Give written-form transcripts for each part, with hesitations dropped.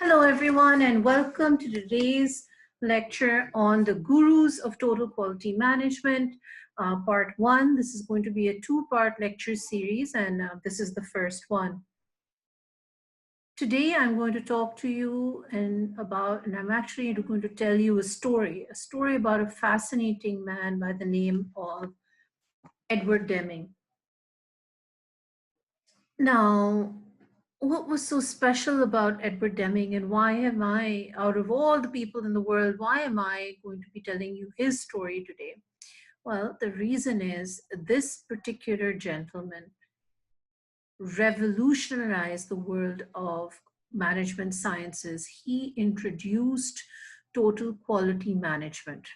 Hello, everyone, and welcome to today's lecture on the Gurus of Total Quality Management, Part 1. This is going to be a two-part lecture series, and this is the first one. Today, I'm going to talk to you and I'm actually going to tell you a story about a fascinating man by the name of Edward Deming. Now, what was so special about Edward Deming, and why am I, out of all the people in the world, why am I going to be telling you his story today? Well, the reason is this particular gentleman revolutionized the world of management sciences. He introduced total quality management.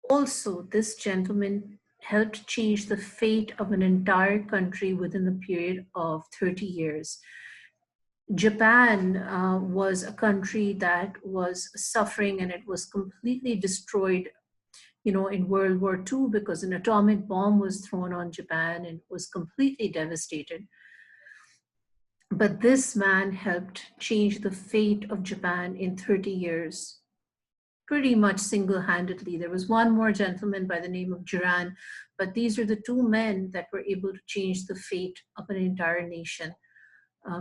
Also, this gentleman helped change the fate of an entire country within the period of 30 years. Japan was a country that was suffering, and it was completely destroyed, in World War II, because an atomic bomb was thrown on Japan and was completely devastated. But this man helped change the fate of Japan in 30 years, pretty much single-handedly. There was one more gentleman by the name of Duran, but these are the two men that were able to change the fate of an entire nation.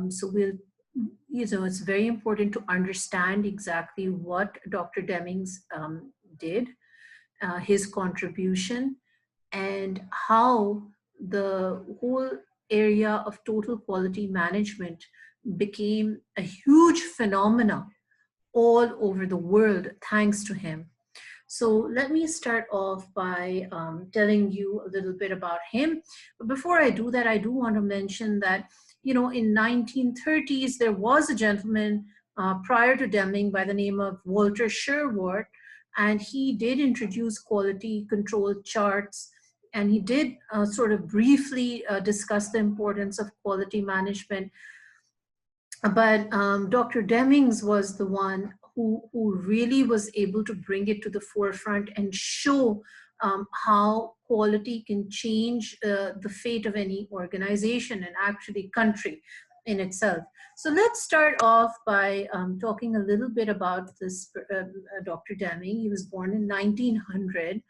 So it's very important to understand exactly what Dr. Deming's did, his contribution, and how the whole area of total quality management became a huge phenomena all over the world thanks to him. So let me start off by telling you a little bit about him. But before I do that, I do want to mention that, in 1930s, there was a gentleman prior to Deming by the name of Walter Sherwood, and he did introduce quality control charts, and he did sort of briefly discuss the importance of quality management. But Dr. Demings was the one who really was able to bring it to the forefront and show how quality can change the fate of any organization and actually country in itself. So let's start off by talking a little bit about this Dr. Deming. He was born in 1900.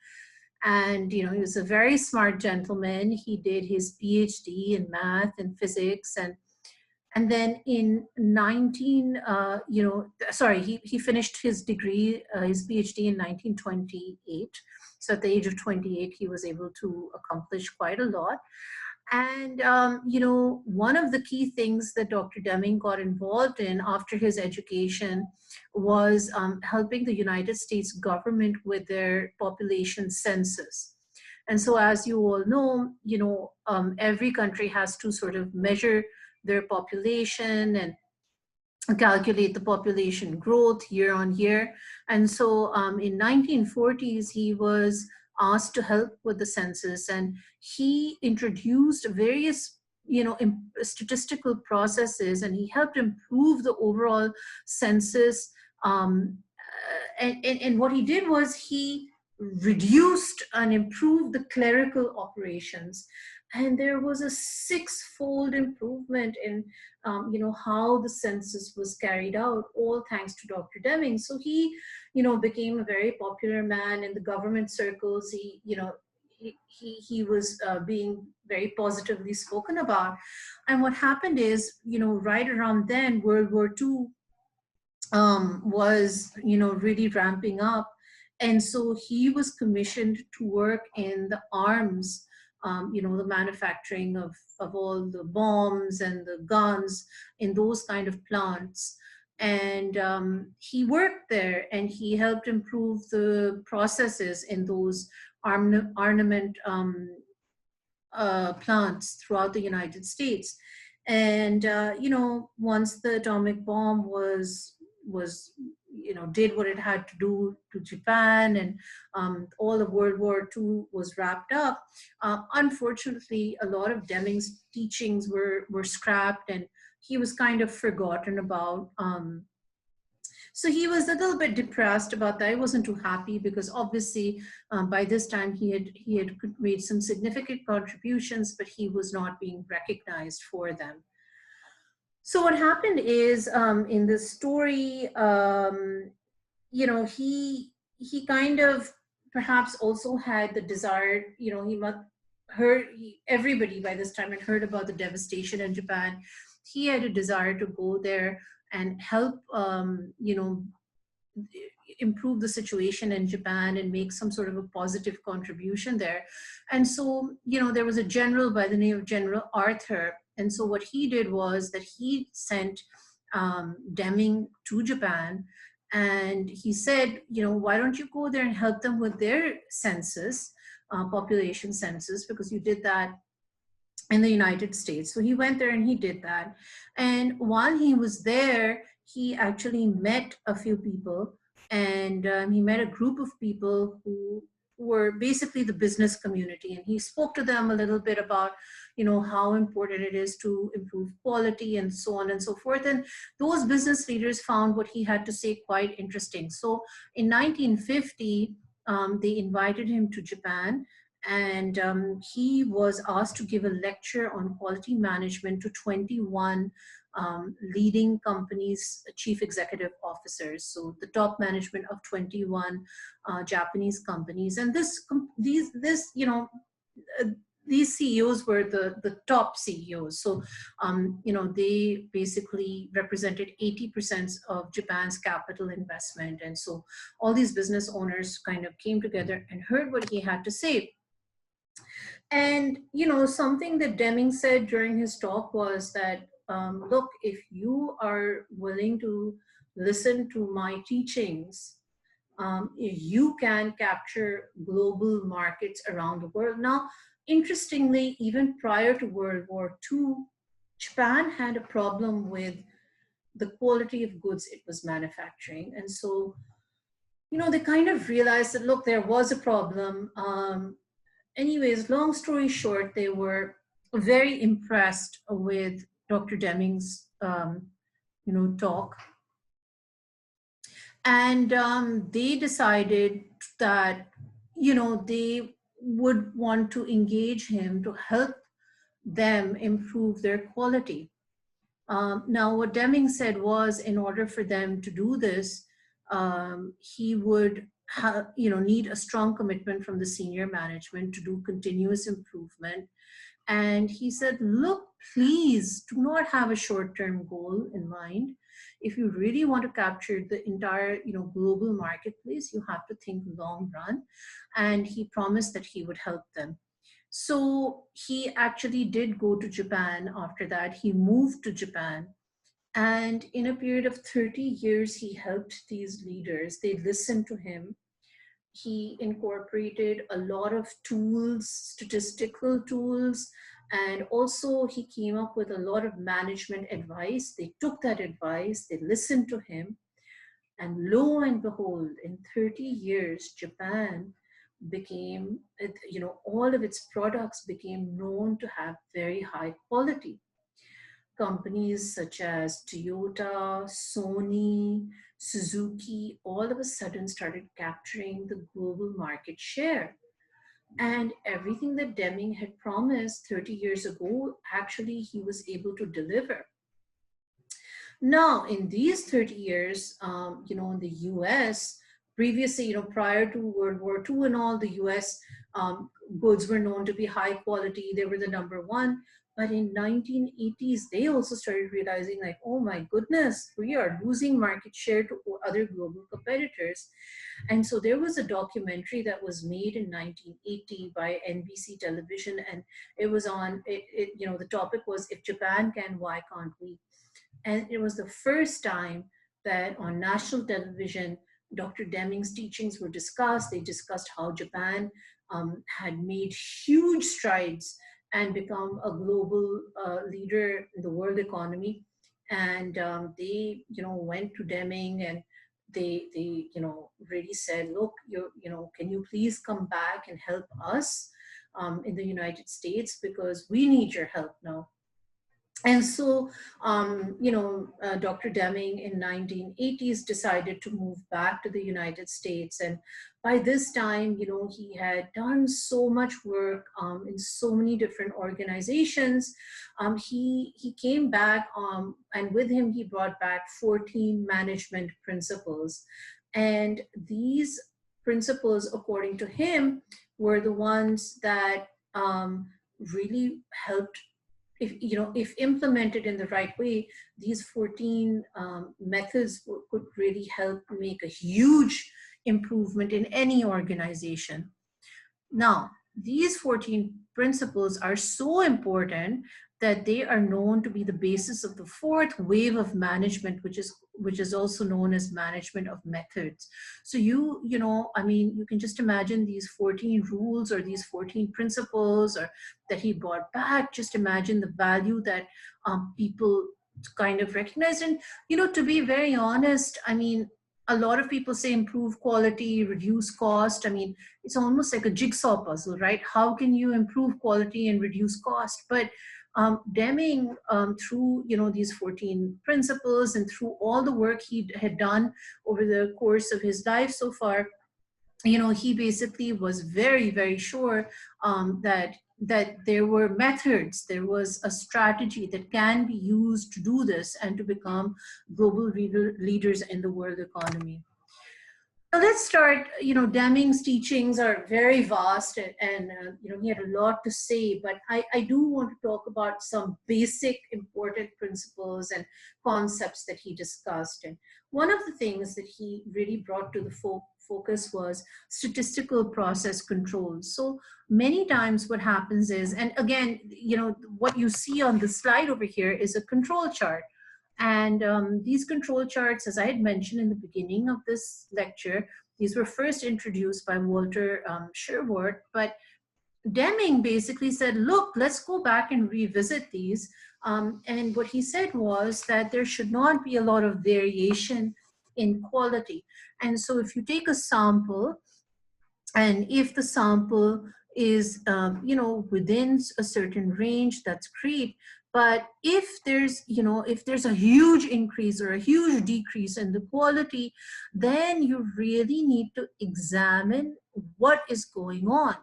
And, he was a very smart gentleman. He did his PhD in math and physics, and then in he finished his degree, his PhD in 1928. So at the age of 28, he was able to accomplish quite a lot. And, one of the key things that Dr. Deming got involved in after his education was helping the United States government with their population census. And so, as you all know, every country has to sort of measure their population and calculate the population growth year on year. And so in 1940s, he was asked to help with the census, and he introduced various statistical processes, and he helped improve the overall census. And what he did was he reduced and improved the clerical operations. And there was a six-fold improvement in, how the census was carried out, all thanks to Dr. Deming. So he, became a very popular man in the government circles. He was being very positively spoken about. And what happened is, right around then, World War II was, really ramping up. And so he was commissioned to work in the arms, the manufacturing of all the bombs and the guns in those kind of plants. And he worked there, and he helped improve the processes in those armament plants throughout the United States. And, once the atomic bomb was did what it had to do to Japan, and all of World War II was wrapped up. Unfortunately, a lot of Deming's teachings were scrapped, and he was kind of forgotten about. So he was a little bit depressed about that. He wasn't too happy, because obviously by this time he had made some significant contributions, but he was not being recognized for them. So what happened is, in this story, he kind of perhaps also had the desire, he must heard everybody by this time had heard about the devastation in Japan. He had a desire to go there and help, improve the situation in Japan and make some sort of a positive contribution there. And so, there was a general by the name of General Arthur. And so what he did was that he sent Deming to Japan, and he said, why don't you go there and help them with their census, population census, because you did that in the United States. So he went there and he did that. And while he was there, he actually met a few people, and he met a group of people who were basically the business community. And he spoke to them a little bit about, how important it is to improve quality and so on and so forth. And those business leaders found what he had to say quite interesting. So in 1950, they invited him to Japan, and he was asked to give a lecture on quality management to 21 leading companies' chief executive officers, so the top management of 21 Japanese companies. And uh, these CEOs were the top CEOs. So, they basically represented 80% of Japan's capital investment. And so all these business owners kind of came together and heard what he had to say. And something that Deming said during his talk was that, look, if you are willing to listen to my teachings, you can capture global markets around the world. Now, interestingly, even prior to World War II, Japan had a problem with the quality of goods it was manufacturing. And so, they kind of realized that, look, there was a problem. Anyways, long story short, they were very impressed with Dr. Deming's, talk, and they decided that, they would want to engage him to help them improve their quality. Now, what Deming said was, in order for them to do this, he would need a strong commitment from the senior management to do continuous improvement. And he said, look, please do not have a short-term goal in mind. If you really want to capture the entire, global marketplace, you have to think long run. And he promised that he would help them. So he actually did go to Japan after that. He moved to Japan. And in a period of 30 years, he helped these leaders. They listened to him. He incorporated a lot of tools, statistical tools, and also he came up with a lot of management advice. They took that advice, they listened to him, and lo and behold, in 30 years, Japan became, all of its products became known to have very high quality. Companies such as Toyota, Sony, Suzuki, all of a sudden started capturing the global market share. And everything that Deming had promised 30 years ago, actually, he was able to deliver. Now, in these 30 years, in the US, previously, prior to World War II and all, the US goods were known to be high quality. They were the number one. But in 1980s, they also started realizing, like, oh my goodness, we are losing market share to other global competitors. And so there was a documentary that was made in 1980 by NBC television, and it was on, the topic was, if Japan can, why can't we? And it was the first time that on national television, Dr. Deming's teachings were discussed. They discussed how Japan had made huge strides and become a global leader in the world economy. And they, went to Deming, and they, really said, look, can you please come back and help us in the United States, because we need your help now. And so, Dr. Deming in 1980s decided to move back to the United States. And by this time, he had done so much work in so many different organizations. He came back, and with him, he brought back 14 management principles. And these principles, according to him, were the ones that really helped, if implemented in the right way, these 14 methods could really help make a huge improvement in any organization. Now, these 14 principles are so important that they are known to be the basis of the fourth wave of management, which is also known as management of methods. So you can just imagine these 14 rules or these 14 principles or that he brought back. Just imagine the value that people kind of recognize. And to be very honest, a lot of people say improve quality, reduce cost. It's almost like a jigsaw puzzle, right? How can you improve quality and reduce cost? But Deming, through these 14 principles and through all the work he had done over the course of his life so far, he basically was very, very sure that there were methods, there was a strategy that can be used to do this and to become global leaders in the world economy. Now let's start. Deming's teachings are very vast, and he had a lot to say. But I do want to talk about some basic, important principles and concepts that he discussed. And one of the things that he really brought to the focus was statistical process controls. So many times, what happens is, and again, what you see on the slide over here is a control chart. And these control charts, as I had mentioned in the beginning of this lecture, these were first introduced by Walter Sherwood, but Deming basically said, look, let's go back and revisit these. And what he said was that there should not be a lot of variation in quality. And so if you take a sample, and if the sample is within a certain range, that's great. But if there's a huge increase or a huge decrease in the quality, then you really need to examine what is going on.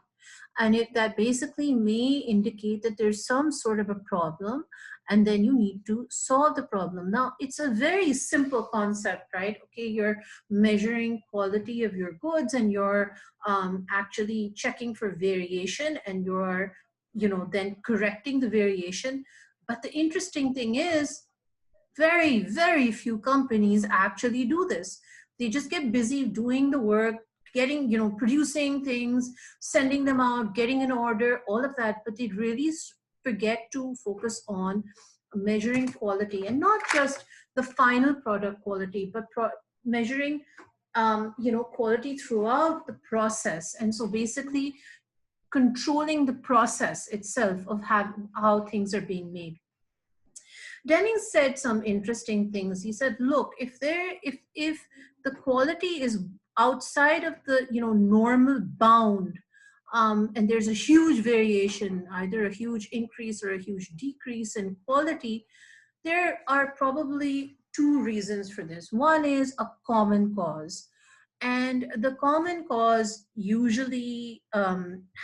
And that basically may indicate that there's some sort of a problem, and then you need to solve the problem. Now, it's a very simple concept, right? Okay, you're measuring quality of your goods, and you're actually checking for variation, and you're then correcting the variation. But the interesting thing is, very, very few companies actually do this. They just get busy doing the work, getting, producing things, sending them out, getting an order, all of that. But they really forget to focus on measuring quality, and not just the final product quality, but measuring, quality throughout the process. And so basically controlling the process itself of how things are being made. Deming said some interesting things. He said, look, if the quality is outside of the normal bound, and there's a huge variation, either a huge increase or a huge decrease in quality, there are probably two reasons for this. One is a common cause. And the common cause usually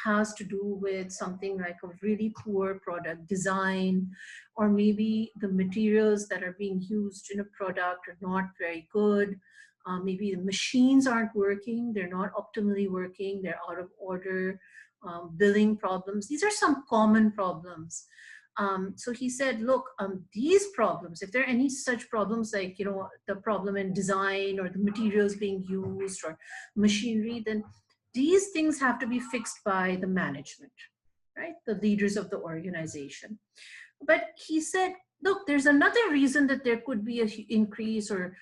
has to do with something like a really poor product design, or maybe the materials that are being used in a product are not very good. Maybe the machines aren't working, they're not optimally working, they're out of order, billing problems. These are some common problems. So he said, look, these problems, if there are any such problems like, the problem in design or the materials being used or machinery, then these things have to be fixed by the management, right? The leaders of the organization. But he said, look, there's another reason that there could be an increase or,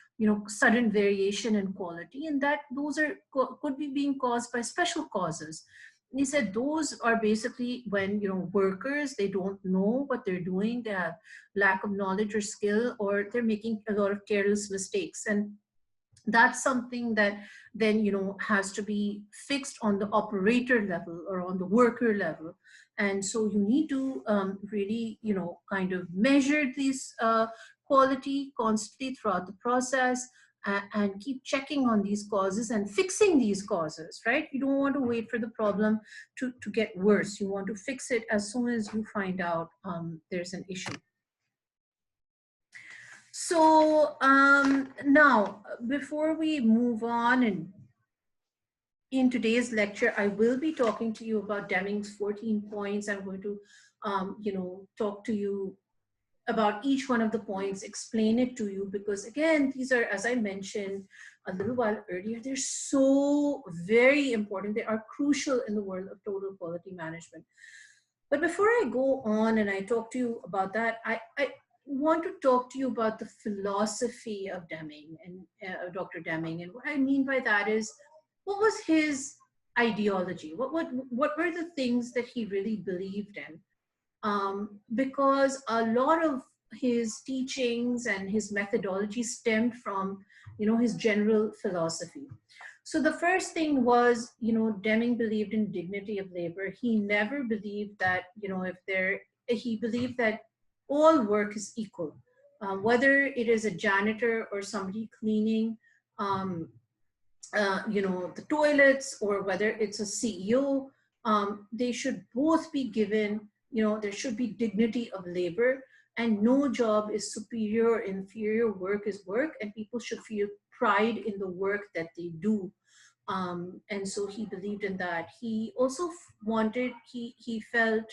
sudden variation in quality, and that those could be being caused by special causes. He said those are basically when workers, they don't know what they're doing, they have lack of knowledge or skill, or they're making a lot of careless mistakes. And That's something that then has to be fixed on the operator level or on the worker level. And so you need to really kind of measure this quality constantly throughout the process, and keep checking on these causes and fixing these causes, right? You don't want to wait for the problem to get worse. You want to fix it as soon as you find out there's an issue. So now, before we move on, and in today's lecture, I will be talking to you about Deming's 14 points. I'm going to, talk to you about each one of the points, explain it to you, because again, these are, as I mentioned a little while earlier, they're so very important. They are crucial in the world of total quality management. But before I go on and I talk to you about that, I want to talk to you about the philosophy of Deming and Dr. Deming. And what I mean by that is, what was his ideology? What were the things that he really believed in? Because a lot of his teachings and his methodology stemmed from, his general philosophy. So the first thing was, Deming believed in dignity of labor. He never believed that, he believed that all work is equal, whether it is a janitor or somebody cleaning, um, the toilets, or whether it's a CEO, they should both be given, there should be dignity of labor, and no job is superior or inferior. Work is work, and people should feel pride in the work that they do. And so he believed in that. He also wanted, he felt,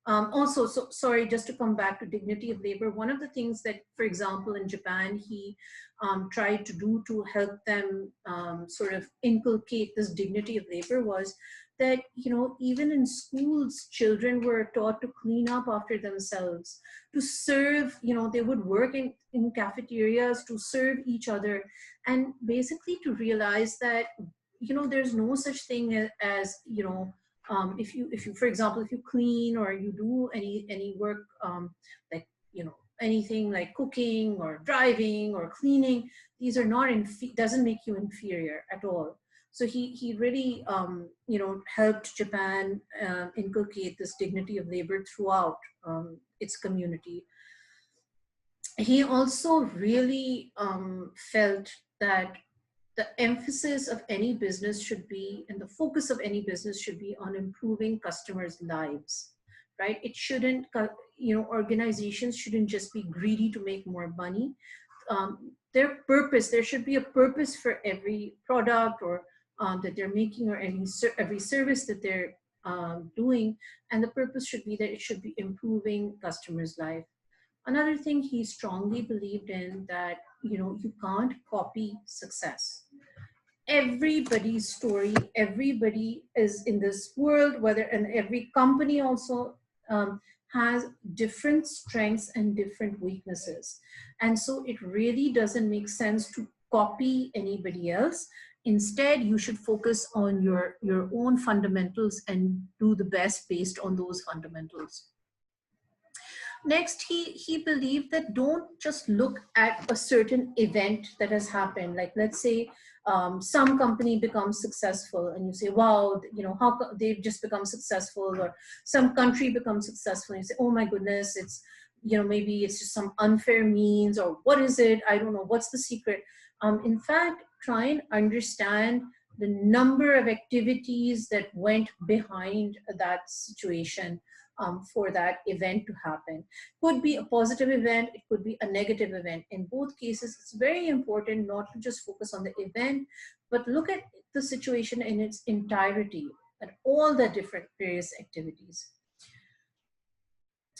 also, so sorry, just to come back to dignity of labor, one of the things that, for example, in Japan, he tried to do to help them sort of inculcate this dignity of labor was that, even in schools, children were taught to clean up after themselves, to serve, they would work in cafeterias to serve each other, and basically to realize that, there's no such thing as, if you, for example, if you clean or you do any work, like, anything like cooking or driving or cleaning, these are not, doesn't make you inferior at all. So he really, helped Japan inculcate this dignity of labor throughout its community. He also really felt that the emphasis of any business should be, and the focus of any business should be, on improving customers' lives, right? It shouldn't, organizations shouldn't just be greedy to make more money. Their purpose, there should be a purpose for every product or that they're making, or every service that they're doing. And the purpose should be that it should be improving customers' life. Another thing he strongly believed in, that, you can't copy success. Everybody's story, everybody is in this world, and every company also has different strengths and different weaknesses. And so it really doesn't make sense to copy anybody else. Instead, you should focus on your own fundamentals and do the best based on those fundamentals. Next, he believed that don't just look at a certain event that has happened. Like, let's say some company becomes successful, and you say, wow, how they've just become successful, or some country becomes successful, and you say, oh my goodness, it's, maybe it's just some unfair means, or what is it? I don't know, what's the secret? In fact, try and understand the number of activities that went behind that situation for that event to happen. Could be a positive event, it could be a negative event. In both cases, it's very important not to just focus on the event, but look at the situation in its entirety and all the different various activities.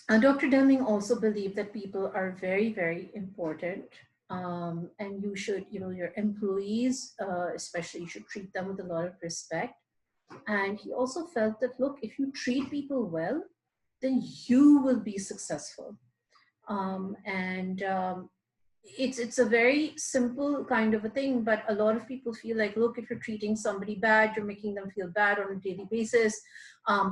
Dr. Deming also believed that people are very, very important. And you should, your employees, especially, you should treat them with a lot of respect. And he also felt that, look, if you treat people well, then you will be successful. It's a very simple kind of a thing, but a lot of people feel like, look, if you're treating somebody bad, you're making them feel bad on a daily basis.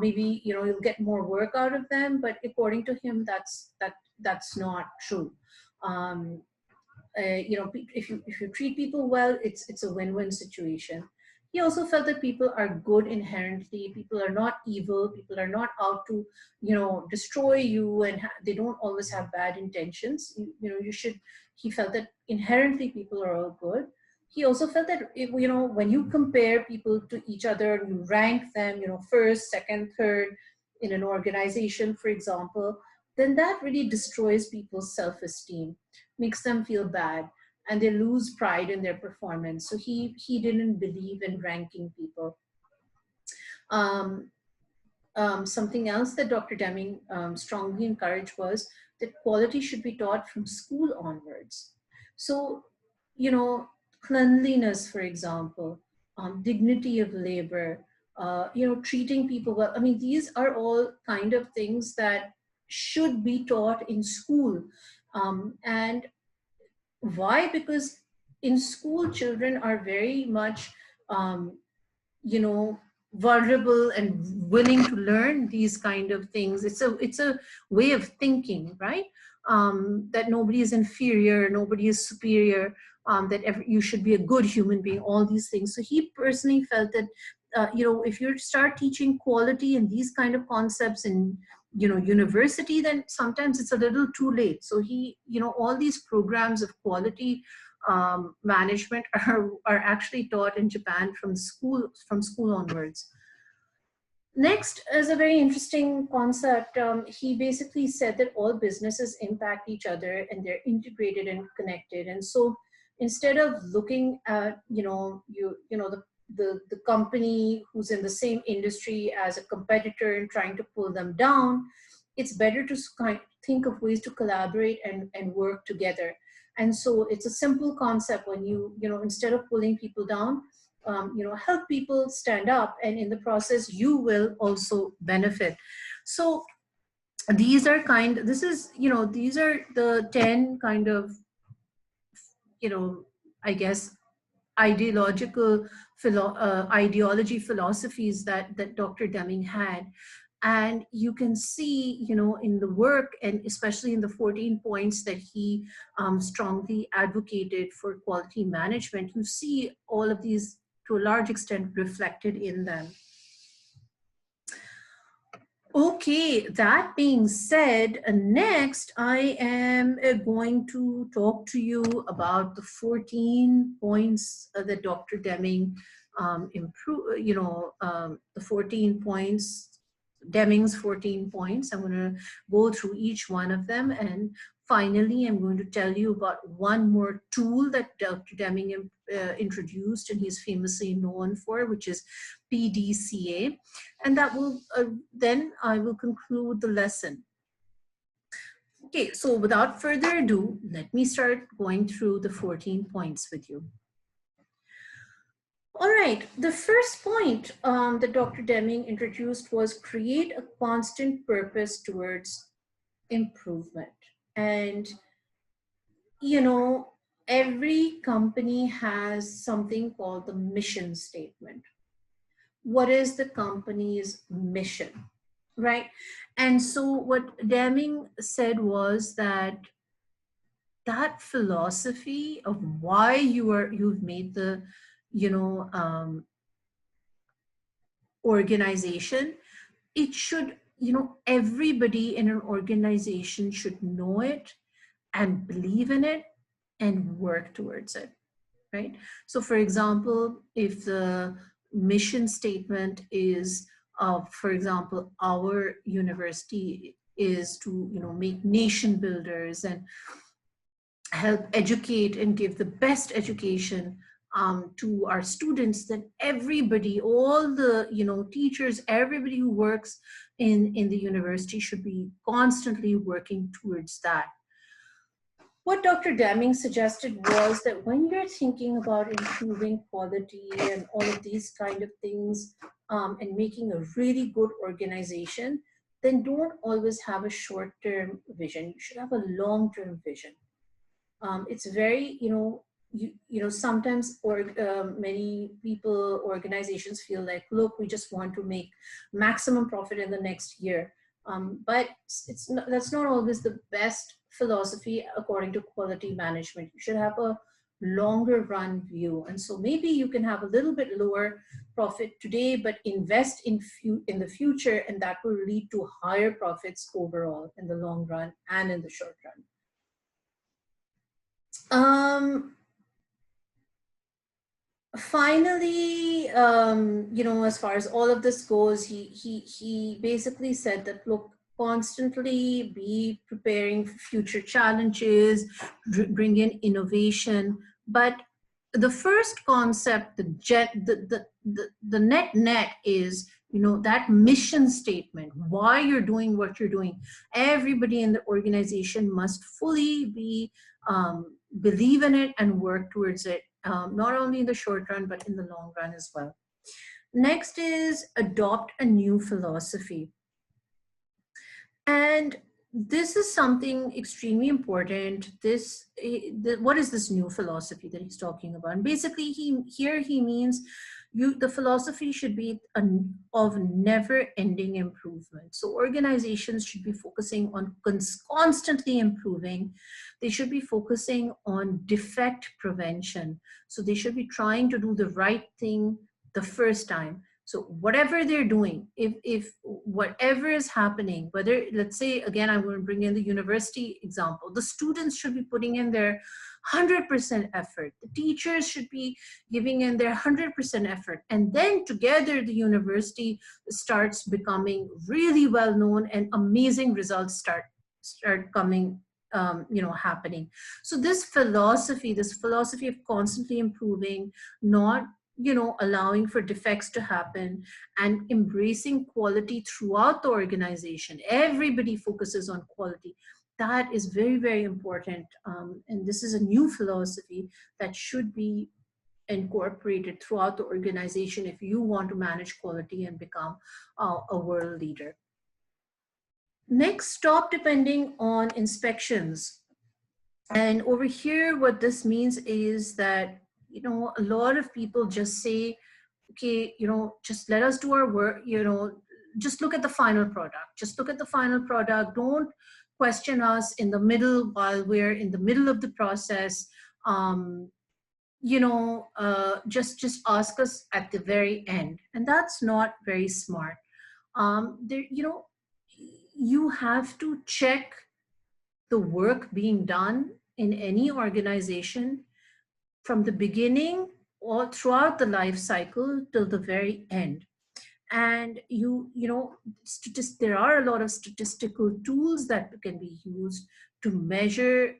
Maybe, you'll get more work out of them, but according to him, that's not true. if you treat people well, it's a win-win situation. He also felt that people are good inherently. People are not evil. People are not out to, destroy you, and they don't always have bad intentions. You should. He felt that inherently people are all good. He also felt that when you compare people to each other and you rank them, first, second, third in an organization, for example, then that really destroys people's self-esteem, makes them feel bad, and they lose pride in their performance. So he didn't believe in ranking people. Um, Something else that Dr. Deming strongly encouraged was that quality should be taught from school onwards. So, you know, cleanliness, for example, dignity of labor, treating people well. I mean, these are all kind of things that should be taught in school. And why? Because in school, children are very much, um, you know vulnerable and willing to learn these kind of things. It's a way of thinking, right? That nobody is inferior, nobody is superior, that you should be a good human being, all these things. So he personally felt that if you start teaching quality and these kind of concepts in university, then sometimes it's a little too late. So all these programs of quality management are actually taught in Japan from school onwards. Next is a very interesting concept. He basically said that all businesses impact each other and they're integrated and connected. And so instead of looking at the company who's in the same industry as a competitor and trying to pull them down, it's better to think of ways to collaborate and work together. And so it's a simple concept when instead of pulling people down, help people stand up, and in the process, you will also benefit. So these are these are the 10 kind of, I guess, ideology philosophies that Dr. Deming had. And you can see, in the work, and especially in the 14 points that he strongly advocated for quality management, you see all of these to a large extent reflected in them. Okay, that being said, next I am going to talk to you about the 14 points that Dr. Deming the 14 points, Deming's 14 points. I'm going to go through each one of them, and finally I'm going to tell you about one more tool that Dr. Deming introduced and he's famously known for, which is PDCA, and that will then I will conclude the lesson. Okay, so without further ado, let me start going through the 14 points with you. All right, the first point that Dr. Deming introduced was create a constant purpose towards improvement. And, every company has something called the mission statement. What is the company's mission, right? And so what Deming said was that philosophy of why you've made the organization, it should, everybody in an organization should know it and believe in it and work towards it, right? So for example, if the mission statement is, for example, our university is to, make nation builders and help educate and give the best education to our students, then everybody, all the teachers, everybody who works in the university should be constantly working towards that. What Dr. Deming suggested was that when you're thinking about improving quality and all of these kind of things and making a really good organization, then don't always have a short-term vision. You should have a long-term vision. It's very, sometimes many people, organizations feel like, look, we just want to make maximum profit in the next year. But that's not always the best philosophy according to quality management. You should have a longer run view. And so maybe you can have a little bit lower profit today, but invest in the future, and that will lead to higher profits overall in the long run and in the short run. Finally, as far as all of this goes, he basically said that, look, constantly be preparing for future challenges, bring in innovation. But the first concept, the net is, that mission statement, why you're doing what you're doing. Everybody in the organization must fully be believe in it and work towards it, not only in the short run, but in the long run as well. Next is adopt a new philosophy. And this is something extremely important. What is this new philosophy that he's talking about? And basically, he means the philosophy should be of never-ending improvement. So organizations should be focusing on constantly improving. They should be focusing on defect prevention. So they should be trying to do the right thing the first time. So whatever they're doing, if whatever is happening, whether, let's say, again, I'm going to bring in the university example, the students should be putting in their 100% effort. The teachers should be giving in their 100% effort. And then together, the university starts becoming really well known, and amazing results start coming, happening. So this philosophy of constantly improving, not allowing for defects to happen, and embracing quality throughout the organization. Everybody focuses on quality. That is very, very important. And this is a new philosophy that should be incorporated throughout the organization if you want to manage quality and become a world leader. Next, stop depending on inspections. And over here, what this means is that a lot of people just say, okay, just let us do our work, just look at the final product. Just look at the final product. Don't question us in the middle while we're in the middle of the process. Just ask us at the very end. And that's not very smart. You have to check the work being done in any organization from the beginning or throughout the life cycle till the very end. And there are a lot of statistical tools that can be used to measure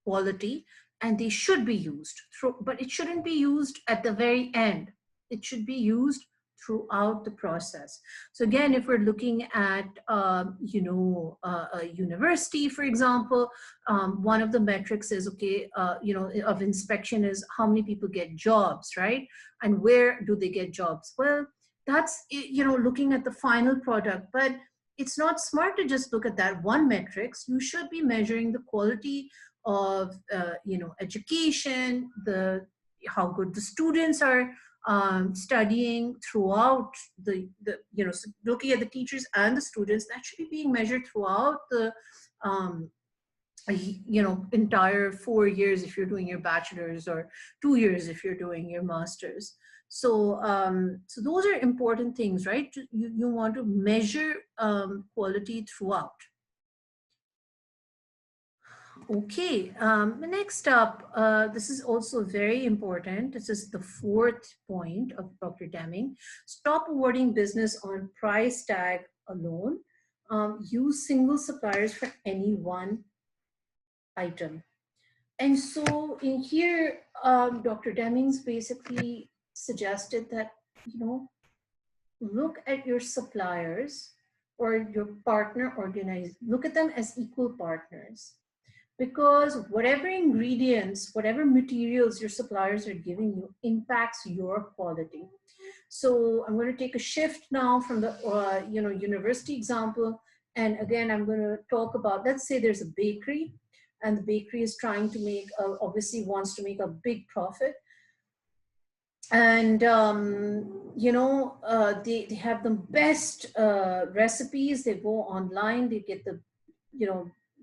quality, and they should be used but it shouldn't be used at the very end. It should be used throughout the process. So again, if we're looking at a university, for example, one of the metrics is, okay, of inspection is how many people get jobs, right? And where do they get jobs? Well, that's looking at the final product, but it's not smart to just look at that one metrics. You should be measuring the quality of education, how good the students are studying throughout looking at the teachers and the students. That should be being measured throughout the entire 4 years if you're doing your bachelor's, or 2 years if you're doing your master's. So so those are important things, right? You want to measure quality throughout. Okay, next up, this is also very important. This is the fourth point of Dr. Deming. Stop awarding business on price tag alone. Use single suppliers for any one item. And so in here, Dr. Deming's basically suggested that, look at your suppliers or your partner look at them as equal partners. Because whatever ingredients, whatever materials your suppliers are giving you impacts your quality. So I'm going to take a shift now from the university example. And again, I'm going to talk about, let's say there's a bakery, and the bakery is trying to make, obviously wants to make a big profit. And, they have the best recipes. They go online, they get the,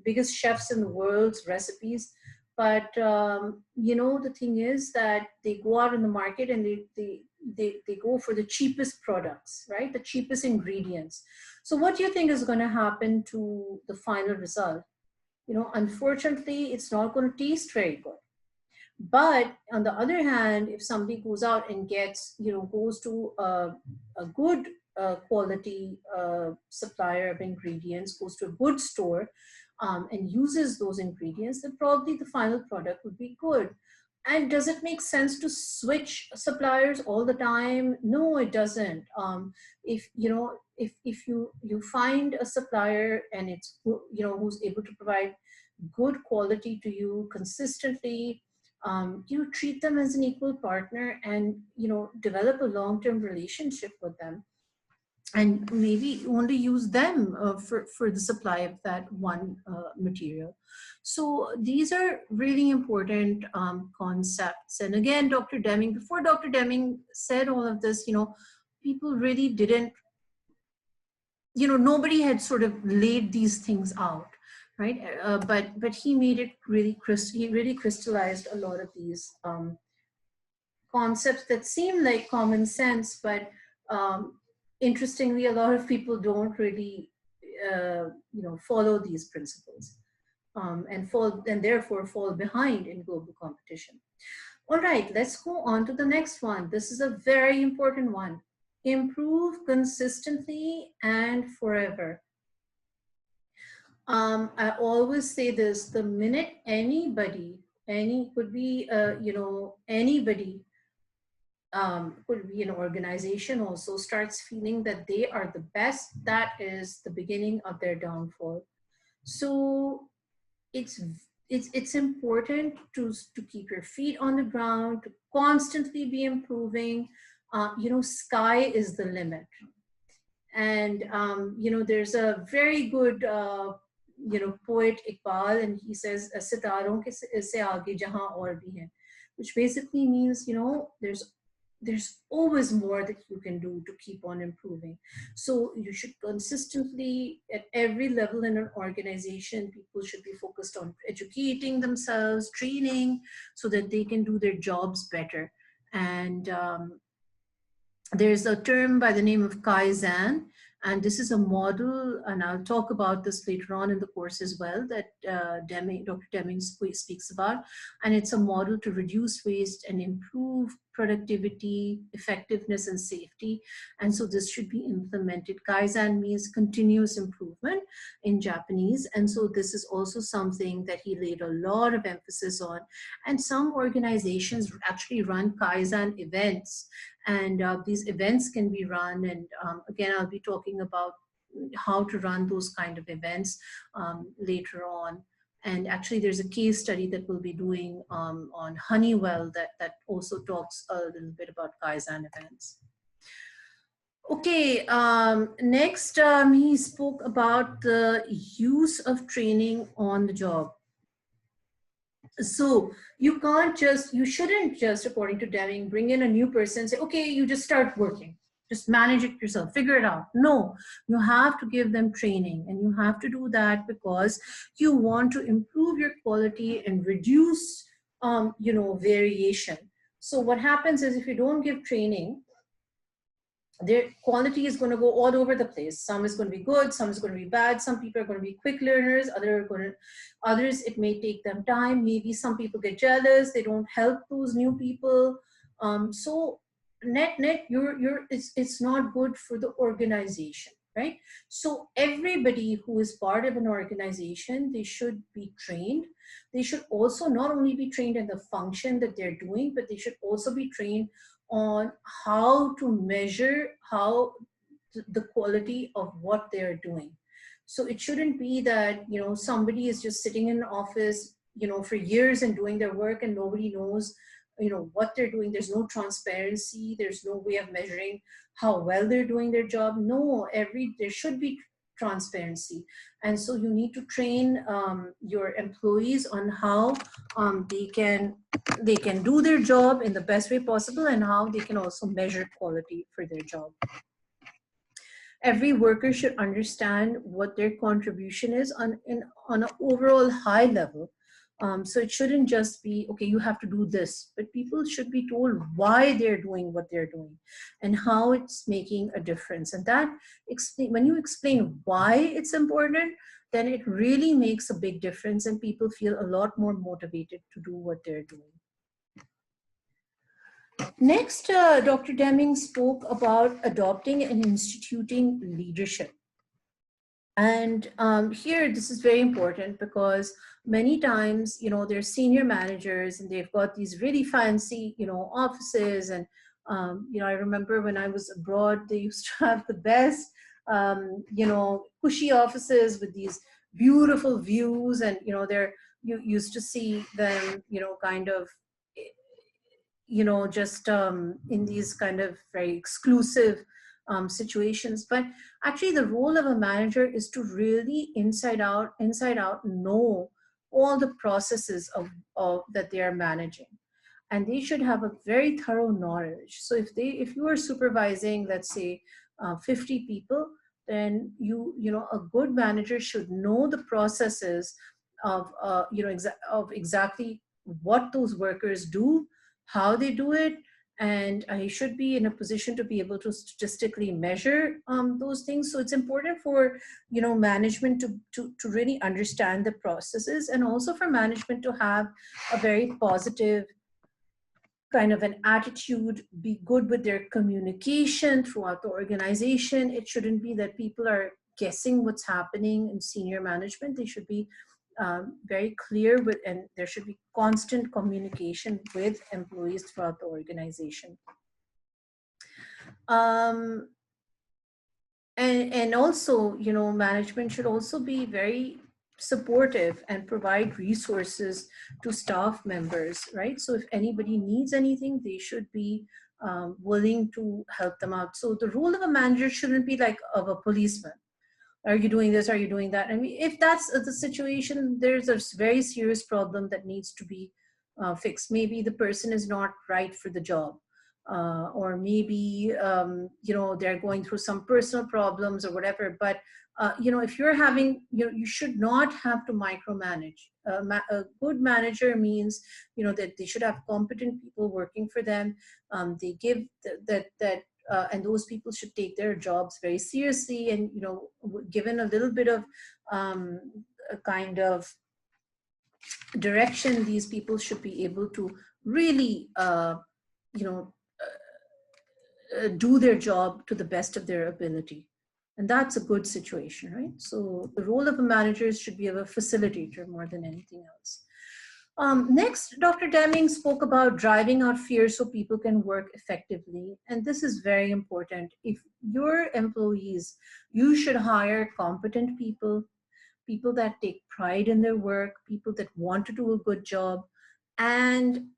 biggest chefs in the world's recipes, but you know, the thing is that they go out in the market and they go for the cheapest products, right? The cheapest ingredients. So what do you think is going to happen to the final result? You know, unfortunately, it's not going to taste very good. But on the other hand, if somebody goes out and gets, you know, goes to a good quality supplier of ingredients, goes to a good store, and uses those ingredients, then probably the final product would be good. And does it make sense to switch suppliers all the time? No, it doesn't. If you know, if you find a supplier and it's, you know, who's able to provide good quality to you consistently, you know, treat them as an equal partner, and you know, develop a long-term relationship with them, and maybe only use them for the supply of that one material. So these are really important concepts. And again, Dr. Deming, before Dr. Deming said all of this, you know, people really didn't, you know, nobody had sort of laid these things out, right? But he made it really, he really crystallized a lot of these concepts that seem like common sense, but interestingly, a lot of people don't really, you know, follow these principles, and therefore fall behind in global competition. All right, let's go on to the next one. This is a very important one. Improve consistently and forever. I always say this: the minute anybody, could be, you know, anybody, could be an organization also, starts feeling that they are the best, that is the beginning of their downfall. So it's important to keep your feet on the ground, to constantly be improving. You know, sky is the limit. And you know, there's a very good you know, poet Iqbal, and he says "Sitaron ke se aage jahan aur bhi hai," which basically means, you know, there's always more that you can do to keep on improving. So you should consistently, at every level in an organization, people should be focused on educating themselves, training, so that they can do their jobs better. And there's a term by the name of Kaizen, and this is a model, and I'll talk about this later on in the course as well, that Dr. Deming speaks about. And it's a model to reduce waste and improve productivity, effectiveness, and safety. And so this should be implemented. Kaizen means continuous improvement in Japanese. And so this is also something that he laid a lot of emphasis on. And some organizations actually run Kaizen events. And these events can be run, and again, I'll be talking about how to run those kind of events later on. And actually, there's a case study that we'll be doing on Honeywell that also talks a little bit about Kaizen events. Okay, next, he spoke about the use of training on the job. So you shouldn't just, according to Deming, bring in a new person and say, okay, you just start working, just manage it yourself, figure it out. No, you have to give them training, and you have to do that because you want to improve your quality and reduce, you know, variation. So what happens is, if you don't give training, their quality is going to go all over the place. Some is going to be good, some is going to be bad. Some people are going to be quick learners, others it may take them time. Maybe some people get jealous, they don't help those new people. So net it's not good for the organization, right? So everybody who is part of an organization, they should be trained. They should also not only be trained in the function that they're doing, but they should also be trained on how to measure the quality of what they're doing. So it shouldn't be that, you know, somebody is just sitting in an office, you know, for years and doing their work, and nobody knows, you know, what they're doing. There's no transparency. There's no way of measuring how well they're doing their job. No, there should be transparency. And so you need to train your employees on how they can do their job in the best way possible, and how they can also measure quality for their job. every worker should understand what their contribution is on an overall high level. So it shouldn't just be, okay, you have to do this, but people should be told why they're doing what they're doing and how it's making a difference. And that when you explain why it's important, then it really makes a big difference and people feel a lot more motivated to do what they're doing. Next, Dr. Deming spoke about adopting and instituting leadership. And here, this is very important because many times, there's senior managers and they've got these really fancy, offices. And, I remember when I was abroad, they used to have the best, cushy offices with these beautiful views. And, you used to see them, kind of, just in these kind of very exclusive situations. But actually the role of a manager is to really inside out know all the processes of that they are managing, and they should have a very thorough knowledge. So if you are supervising, let's say 50 people, then a good manager should know the processes of of exactly what those workers do, how they do it, and he should be in a position to be able to statistically measure those things. So it's important for management to really understand the processes, and also for management to have a very positive kind of an attitude, be good with their communication throughout the organization. It shouldn't be that people are guessing what's happening in senior management. They should be very clear with, and there should be constant communication with employees throughout the organization. And also, management should also be very supportive and provide resources to staff members, right? So if anybody needs anything, they should be willing to help them out. So the role of a manager shouldn't be like of a policeman. Are you doing this? Are you doing that? I mean, if that's the situation, there's a very serious problem that needs to be fixed. Maybe the person is not right for the job. Or maybe, they're going through some personal problems or whatever. But, if you're having, you should not have to micromanage. A good manager means, that they should have competent people working for them. They give and those people should take their jobs very seriously, and given a little bit of a kind of direction, these people should be able to really do their job to the best of their ability. And that's a good situation, right? So the role of a manager should be of a facilitator more than anything else. Next, Dr. Deming spoke about driving out fear so people can work effectively. And this is very important. If your employees, you should hire competent people, people that take pride in their work, people that want to do a good job, and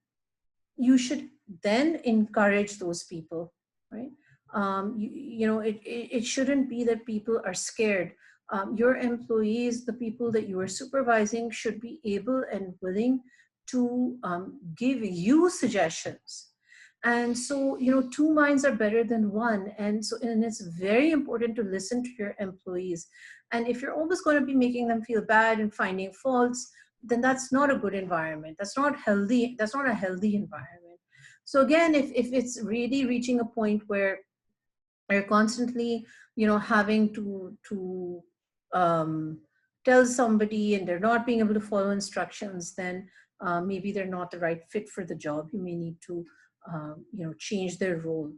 you should then encourage those people, right? It shouldn't be that people are scared. Your employees, the people that you are supervising, should be able and willing to give you suggestions. And so, two minds are better than one. And it's very important to listen to your employees. And if you're always going to be making them feel bad and finding faults, then that's not a good environment. That's not healthy. That's not a healthy environment. So again, if it's really reaching a point where you're constantly, having to tell somebody and they're not being able to follow instructions, then maybe they're not the right fit for the job. You may need to, change their role.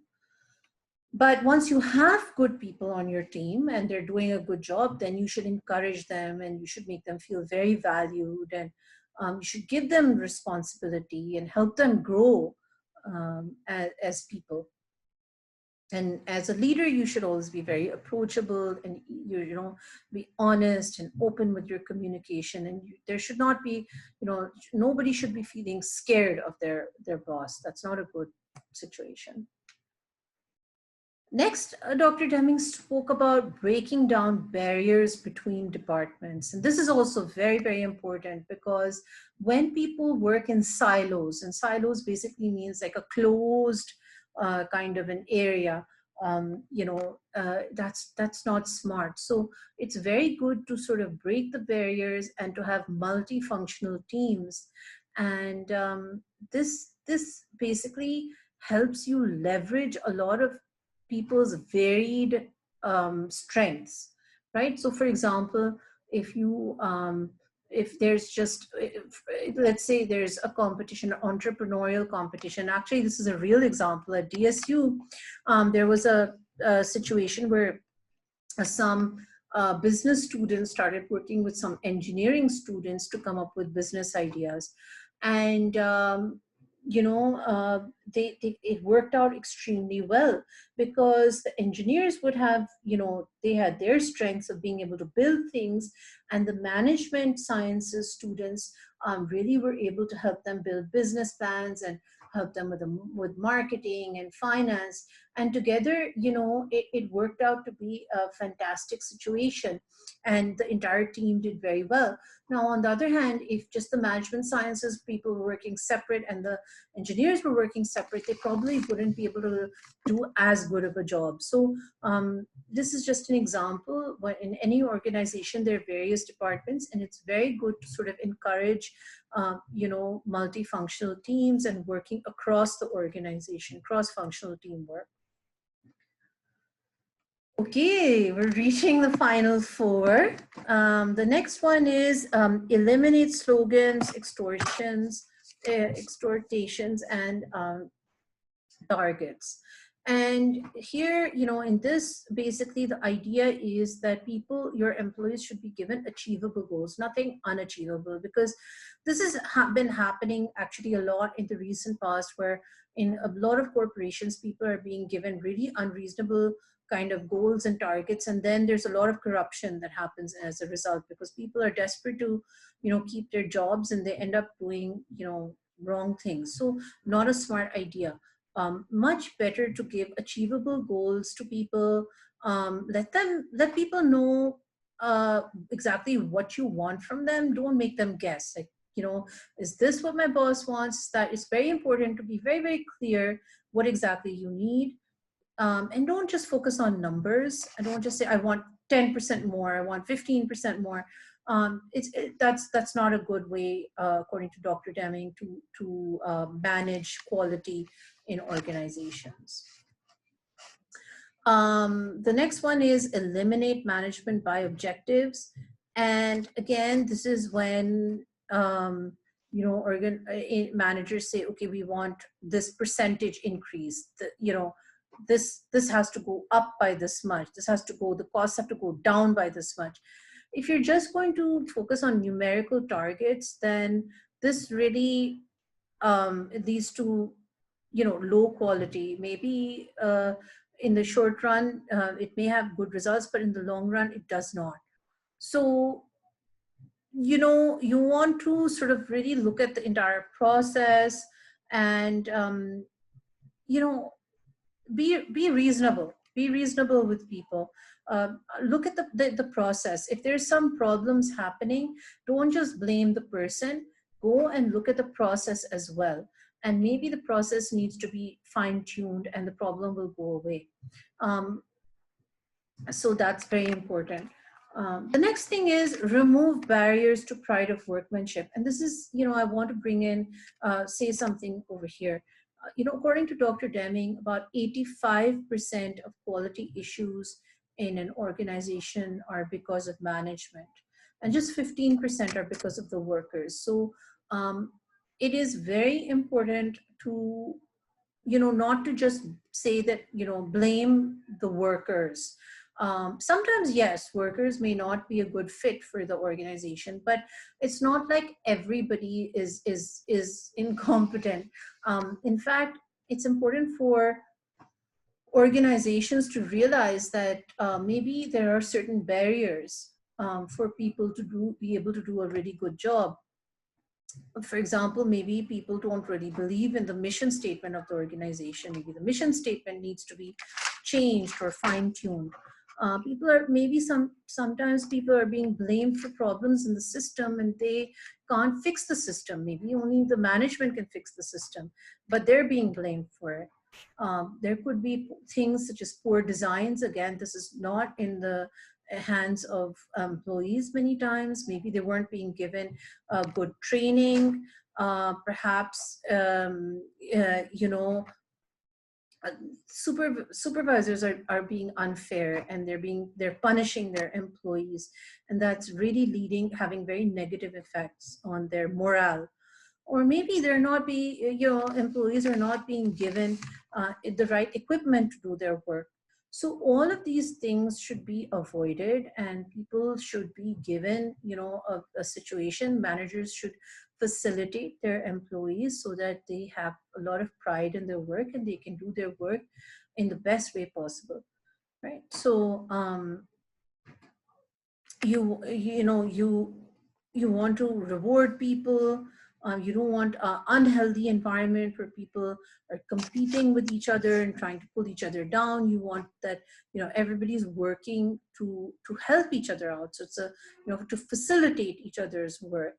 But once you have good people on your team and they're doing a good job, then you should encourage them and you should make them feel very valued, and you should give them responsibility and help them grow as people. And as a leader, you should always be very approachable, and be honest and open with your communication. And there should not be, nobody should be feeling scared of their boss. That's not a good situation. Next, Dr. Deming spoke about breaking down barriers between departments. And this is also very, very important, because when people work in silos, and silos basically means like a closed kind of an area, that's not smart. So it's very good to sort of break the barriers and to have multifunctional teams. And this basically helps you leverage a lot of people's varied strengths, right? So for example, if you if there's just let's say there's a competition, entrepreneurial competition. Actually, this is a real example at DSU. There was a situation where some business students started working with some engineering students to come up with business ideas. And it worked out extremely well, because the engineers would have, they had their strengths of being able to build things, and the management sciences students really were able to help them build business plans and help them with marketing and finance. And together, it worked out to be a fantastic situation, and the entire team did very well. Now, on the other hand, if just the management sciences people were working separate and the engineers were working separate, they probably wouldn't be able to do as good of a job. So this is just an example. When in any organization, there are various departments, and it's very good to sort of encourage multifunctional teams and working across the organization, cross-functional teamwork. Okay, we're reaching the final four. The next one is eliminate slogans, extortions, exhortations, and targets. And here, in this, basically the idea is that your employees should be given achievable goals, nothing unachievable, because this has been happening actually a lot in the recent past, where in a lot of corporations, people are being given really unreasonable kind of goals and targets. And then there's a lot of corruption that happens as a result, because people are desperate to, keep their jobs, and they end up doing, wrong things. So not a smart idea. Much better to give achievable goals to people. Let people know exactly what you want from them. Don't make them guess. Like, is this what my boss wants? That is very important, to be very, very clear what exactly you need. And don't just focus on numbers. And don't just say, I want 10% more, I want 15% more. That's not a good way, according to Dr. Deming, to manage quality in organizations. The next one is eliminate management by objectives. And again, this is when managers say, okay, we want this percentage increase. This has to go up by this much. The costs have to go down by this much. If you're just going to focus on numerical targets, then this really leads to low quality. Maybe in the short run it may have good results, but in the long run it does not. So you want to sort of really look at the entire process, and be reasonable. Be reasonable with people. Look at the process. If there's some problems happening, don't just blame the person. Go and look at the process as well. And maybe the process needs to be fine-tuned, and the problem will go away. So that's very important. The next thing is remove barriers to pride of workmanship. And this is, I want to bring in, say something over here. According to Dr. Deming, about 85% of quality issues in an organization are because of management, and just 15% are because of the workers. So it is very important to, not to just say that, blame the workers. Sometimes, yes, workers may not be a good fit for the organization, but it's not like everybody is incompetent. In fact, it's important for organizations to realize that maybe there are certain barriers for people to be able to do a really good job. For example, maybe people don't really believe in the mission statement of the organization. Maybe the mission statement needs to be changed or fine-tuned. Sometimes people are being blamed for problems in the system, and they can't fix the system. Maybe only the management can fix the system, but they're being blamed for it. There could be things such as poor designs. Again, this is not in the hands of employees many times. Maybe they weren't being given good training. Perhaps, you know, supervisors are being unfair, and they're punishing their employees, and that's really having very negative effects on their morale. Or maybe they're not employees are not being given the right equipment to do their work. So all of these things should be avoided, and people should be given, a situation. Managers should facilitate their employees so that they have a lot of pride in their work and they can do their work in the best way possible, right? So you want to reward people. You don't want an unhealthy environment where people are competing with each other and trying to pull each other down. You want that everybody's working to help each other out. So it's to facilitate each other's work,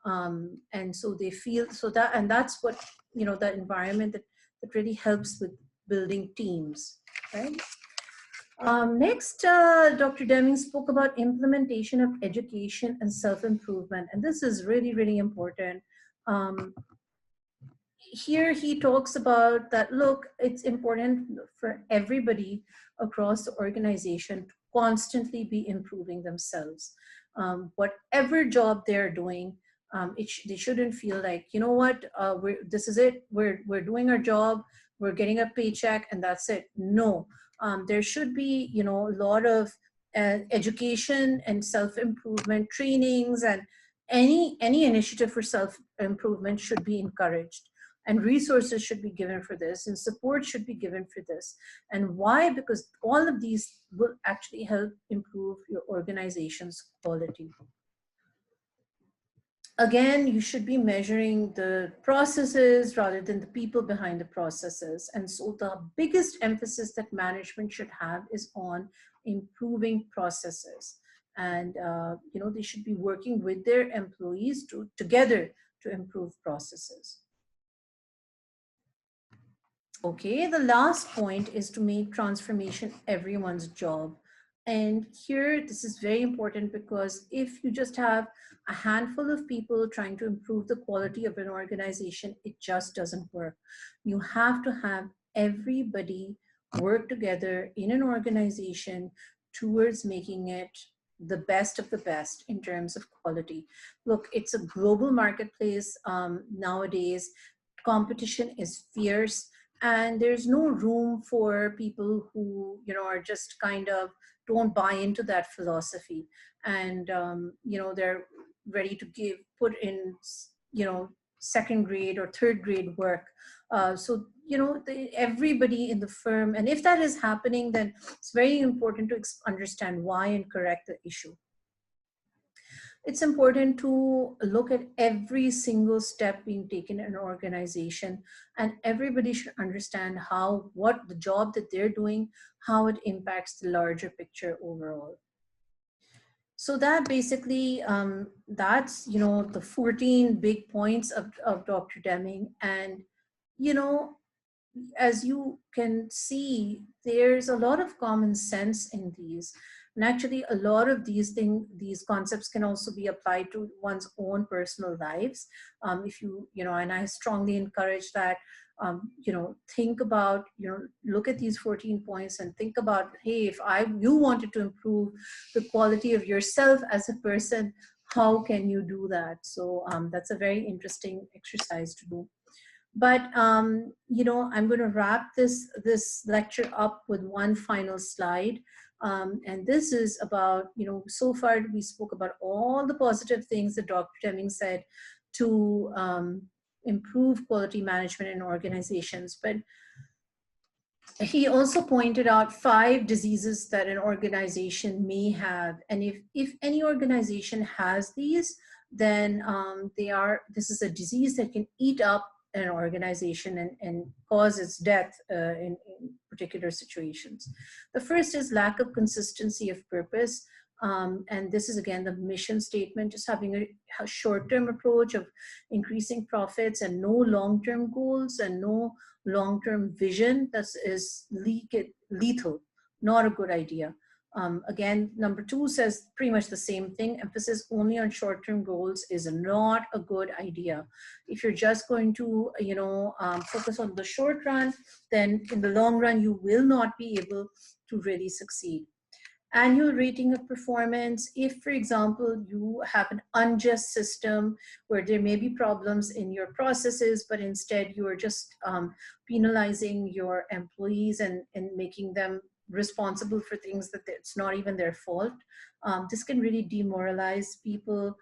and so they feel so that, and that's what that environment that really helps with building teams, right? Next, Dr. Deming spoke about implementation of education and self-improvement, and this is really, really important. Here he talks about that, look, it's important for everybody across the organization to constantly be improving themselves. Whatever job they're doing, they shouldn't feel like, what, this is it, we're doing our job, we're getting a paycheck, and that's it. No, there should be, a lot of education and self-improvement trainings, and any initiative for self-improvement should be encouraged, and resources should be given for this, and support should be given for this. And why? Because all of these will actually help improve your organization's quality. Again, you should be measuring the processes rather than the people behind the processes. And so the biggest emphasis that management should have is on improving processes. And they should be working with their employees together to improve processes. Okay, the last point is to make transformation everyone's job. And here, this is very important, because if you just have a handful of people trying to improve the quality of an organization, it just doesn't work. You have to have everybody work together in an organization towards making it the best of the best in terms of quality. Look, it's a global marketplace nowadays. Competition is fierce, and there's no room for people who are just kind of don't buy into that philosophy, and they're ready to put in second grade or third grade work. So everybody in the firm, and if that is happening, then it's very important to understand why and correct the issue. It's important to look at every single step being taken in an organization, and everybody should understand what the job that they're doing, how it impacts the larger picture overall. So that basically, that's, the 14 big points of Dr. Deming. And, as you can see, there's a lot of common sense in these. And actually, a lot of these concepts can also be applied to one's own personal lives. If and I strongly encourage that, think about, look at these 14 points and think about, hey, if you wanted to improve the quality of yourself as a person, how can you do that? So that's a very interesting exercise to do. But I'm going to wrap this lecture up with one final slide. And this is about, so far we spoke about all the positive things that Dr. Deming said to improve quality management in organizations. But he also pointed out 5 diseases that an organization may have. And if any organization has these, then this is a disease that can eat up an organization and cause its death in particular situations. The first is lack of consistency of purpose. And this is again the mission statement, just having a short-term approach of increasing profits and no long-term goals and no long-term vision. That is lethal, not a good idea. Again, number 2 says pretty much the same thing. Emphasis only on short-term goals is not a good idea. If you're just going to, focus on the short run, then in the long run, you will not be able to really succeed. Annual rating of performance. If, for example, you have an unjust system where there may be problems in your processes, but instead you are just penalizing your employees and making them responsible for things that it's not even their fault, this can really demoralize people,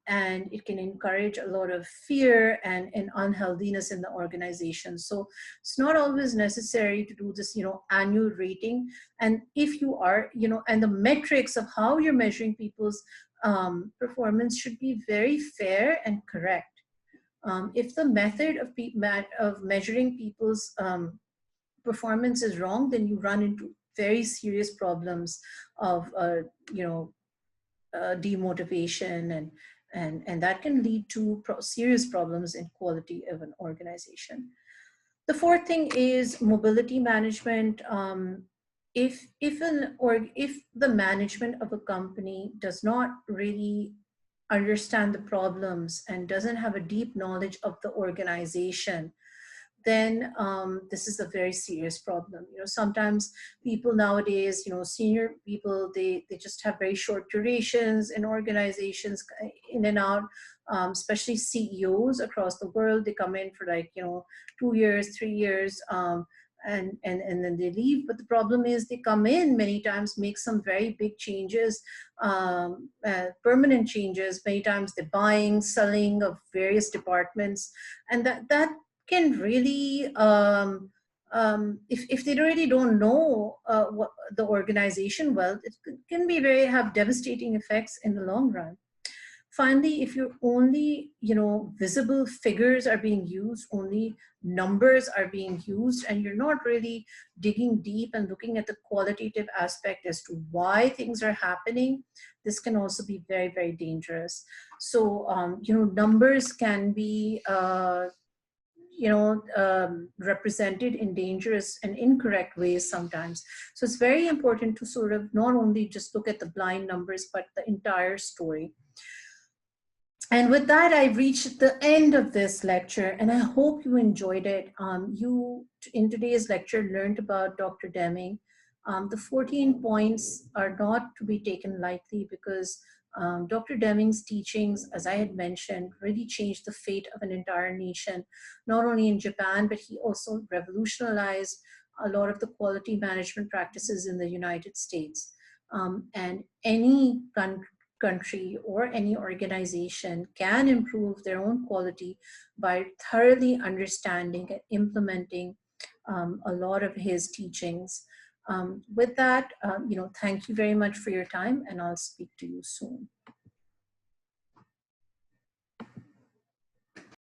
and it can encourage a lot of fear and unhealthiness in the organization. So it's not always necessary to do this, annual rating. And if you are, and the metrics of how you're measuring people's performance should be very fair and correct. If the method of measuring people's performance is wrong, then you run into very serious problems of, demotivation, and that can lead to serious problems in quality of an organization. The 4th thing is mobility management. If the management of a company does not really understand the problems and doesn't have a deep knowledge of the organization, then this is a very serious problem. Sometimes people nowadays, senior people, they just have very short durations in organizations, in and out, especially CEOs across the world. They come in for 2 years, 3 years, and then they leave. But the problem is they come in many times, make some very big changes, permanent changes. Many times they're buying, selling of various departments, and that can really, if they really don't know what the organization well, it can be have devastating effects in the long run. Finally, if you're only, visible figures are being used, only numbers are being used, and you're not really digging deep and looking at the qualitative aspect as to why things are happening, this can also be very, very dangerous. So, numbers can be, represented in dangerous and incorrect ways sometimes. So it's very important to sort of not only just look at the blind numbers, but the entire story. And with that, I've reached the end of this lecture, and I hope you enjoyed it. You, in today's lecture, learned about Dr. Deming. The 14 points are not to be taken lightly, because Dr. Deming's teachings, as I had mentioned, really changed the fate of an entire nation, not only in Japan, but he also revolutionized a lot of the quality management practices in the United States. And any country or any organization can improve their own quality by thoroughly understanding and implementing a lot of his teachings. With that, thank you very much for your time, and I'll speak to you soon.